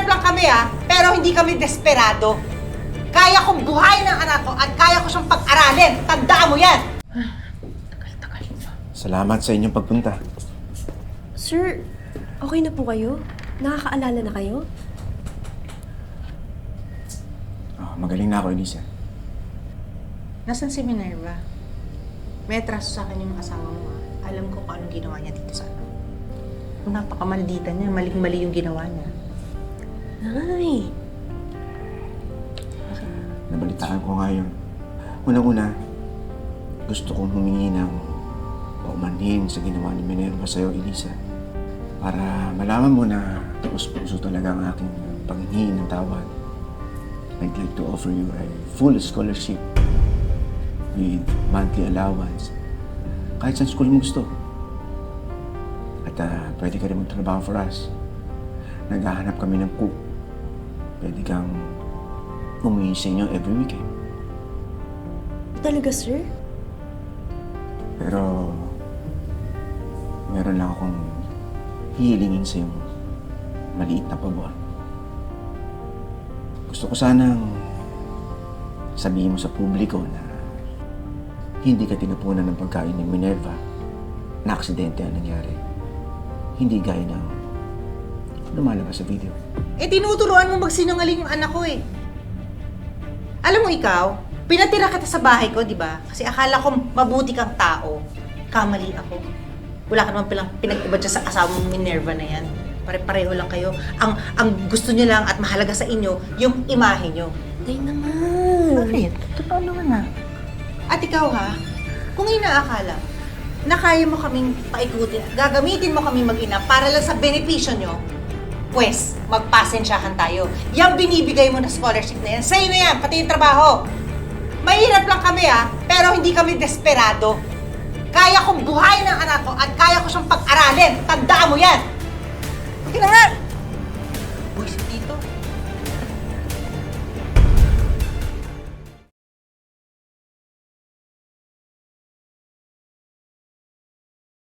Mahirap lang kami pero hindi kami desperado. Kaya kong buhayin ang anak ko at kaya ko siyang pag-aralin. Tandaan mo yan! Salamat sa inyong pagpunta. Sir, okay na po kayo? Nakakaalala na kayo? Oh, magaling na ako, Elisa. Nasaan si Minerva? May atraso sa akin yung asawa mo. Alam ko kung anong ginawa niya dito sa ano. Napakamaldita niya. Maling-mali yung ginawa niya. Nay! Nabalitaan ko nga yun. Unang-una, gusto kong humingi ng paumanhin sa ginawa ni Minerva sa'yo, Elisa. Para malaman mo na taos-puso talaga ang aking panghingi ng tawad. I'd like to offer you a full scholarship with monthly allowance. Kahit saan school mo gusto. At pwede ka rin magtrabaho for us. Naghahanap kami ng cook. Pwede kang umuwi sa inyo every weekend. Talaga, sir? Pero meron lang akong hihilingin sa yung maliit na pabor. Gusto ko sanang sabihin mo sa publiko na hindi ka tinapunan ng pagkain ni Minerva na aksidente ang nangyari. Hindi gaya ng lumalabas sa video. Tinuturuan mo magsinungaling yung anak ko Alam mo ikaw, pinatira kita sa bahay ko, di ba? Kasi akala ko mabuti kang tao. Kamali ako. Wala ka naman pinag-iba dyan sa asawa mong Minerva na yan. Pare-pareho lang kayo. Ang gusto nyo lang at mahalaga sa inyo, yung imahe nyo. Nay naman! Bakit? Totoo naman At ikaw kung inaakala na kaya mo kaming paikutin at gagamitin mo kami mag-ina para lang sa benepisyo nyo, pwes, magpasensyahan tayo. Yung binibigay mo na scholarship na yan, sa'yo na yan, pati yung trabaho. Mahirap lang kami pero hindi kami desperado. Kaya kong buhayin ang anak ko at kaya ko siyang pag-aralin. Tandaan mo yan! Okay na nga! Uy, si Tito.